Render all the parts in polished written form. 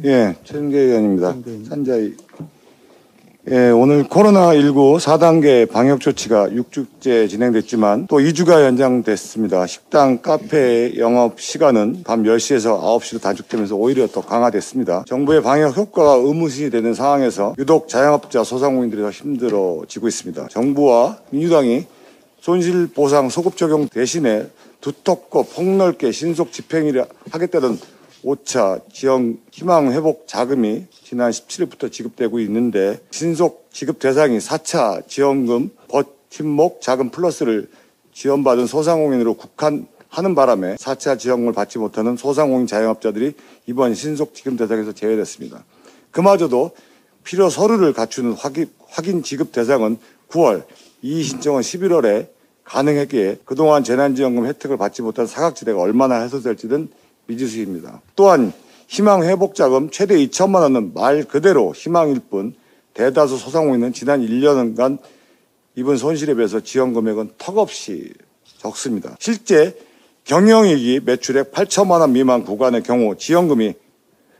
예, 최은계 의원입니다. 산자위. 예, 오늘 코로나19 4단계 방역 조치가 6주째 진행됐지만 또 2주가 연장됐습니다. 식당, 카페 영업 시간은 밤 10시에서 9시로 단축되면서 오히려 더 강화됐습니다. 정부의 방역 효과가 의무시 되는 상황에서 유독 자영업자, 소상공인들이 더 힘들어지고 있습니다. 정부와 민주당이 손실보상 소급 적용 대신에 두텁고 폭넓게 신속 집행을 하겠다는 5차 지원 희망 회복 자금이 지난 17일부터 지급되고 있는데 신속 지급 대상이 4차 지원금 버팀목 자금 플러스를 지원받은 소상공인으로 국한하는 바람에 4차 지원금을 받지 못하는 소상공인 자영업자들이 이번 신속 지급 대상에서 제외됐습니다. 그마저도 필요 서류를 갖추는 확인 지급 대상은 9월, 이의 신청은 11월에 가능했기에 그동안 재난지원금 혜택을 받지 못한 사각지대가 얼마나 해소될지는 미지수입니다. 또한 희망회복자금 최대 2천만 원은 말 그대로 희망일 뿐 대다수 소상공인은 지난 1년간 입은 손실에 비해서 지원 금액은 턱없이 적습니다. 실제 경영이익이 매출액 8천만 원 미만 구간의 경우 지원금이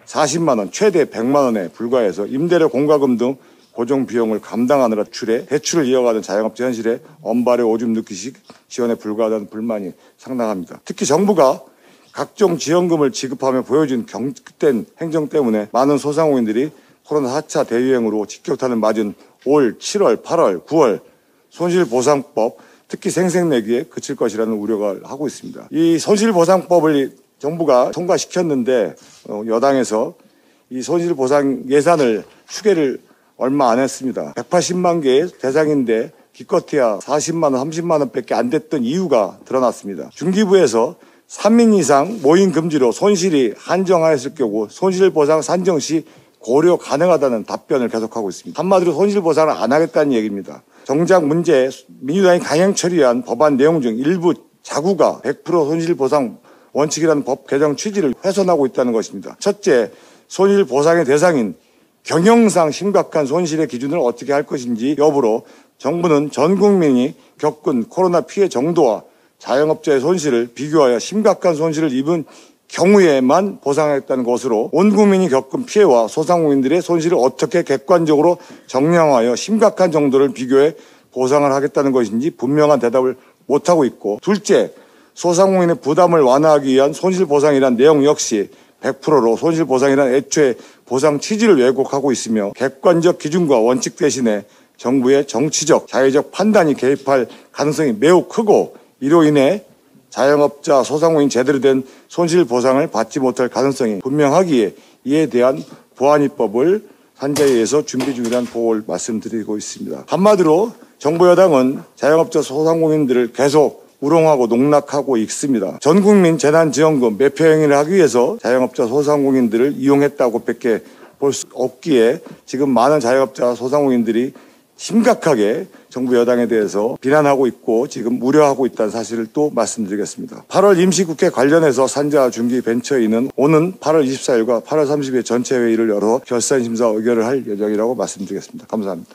40만 원, 최대 100만 원에 불과해서 임대료 공과금 등 고정 비용을 감당하느라 대출을 이어가는 자영업자 현실에 엄발의 오줌 넣기식 지원에 불과하다는 불만이 상당합니다. 특히 정부가 각종 지원금을 지급하며 보여준 경직된 행정 때문에 많은 소상공인들이 코로나 4차 대유행으로 직격탄을 맞은 올 7월, 8월, 9월 손실보상법 특히 생색내기에 그칠 것이라는 우려가 하고 있습니다. 이 손실보상법을 정부가 통과시켰는데 여당에서 이 손실보상 예산을 추계를 얼마 안 했습니다. 180만 개의 대상인데 기껏해야 40만 원, 30만 원밖에 안 됐던 이유가 드러났습니다. 중기부에서 3인 이상 모임 금지로 손실이 한정하였을 경우 손실보상 산정 시 고려 가능하다는 답변을 계속하고 있습니다. 한마디로 손실보상을 안 하겠다는 얘기입니다. 정작 문제 민주당이 강행 처리한 법안 내용 중 일부 자구가 100% 손실보상 원칙이라는 법 개정 취지를 훼손하고 있다는 것입니다. 첫째, 손실보상의 대상인 경영상 심각한 손실의 기준을 어떻게 할 것인지 여부로 정부는 전 국민이 겪은 코로나 피해 정도와 자영업자의 손실을 비교하여 심각한 손실을 입은 경우에만 보상하겠다는 것으로 온 국민이 겪은 피해와 소상공인들의 손실을 어떻게 객관적으로 정량하여 심각한 정도를 비교해 보상을 하겠다는 것인지 분명한 대답을 못하고 있고, 둘째, 소상공인의 부담을 완화하기 위한 손실보상이란 내용 역시 100%로 손실보상이란 애초에 보상 취지를 왜곡하고 있으며 객관적 기준과 원칙 대신에 정부의 정치적, 자의적 판단이 개입할 가능성이 매우 크고 이로 인해 자영업자, 소상공인 제대로 된 손실보상을 받지 못할 가능성이 분명하기에 이에 대한 보완 입법을 산자위에서 준비 중이라는 보고를 말씀드리고 있습니다. 한마디로 정부 여당은 자영업자, 소상공인들을 계속 우롱하고 농락하고 있습니다. 전국민 재난지원금 매표 행위를 하기 위해서 자영업자, 소상공인들을 이용했다고 밖에 볼 수 없기에 지금 많은 자영업자, 소상공인들이 심각하게 정부 여당에 대해서 비난하고 있고 지금 우려하고 있다는 사실을 또 말씀드리겠습니다. 8월 임시국회 관련해서 산자 중기 벤처위는 오는 8월 24일과 8월 30일 전체 회의를 열어 결산심사 의결을 할 예정이라고 말씀드리겠습니다. 감사합니다.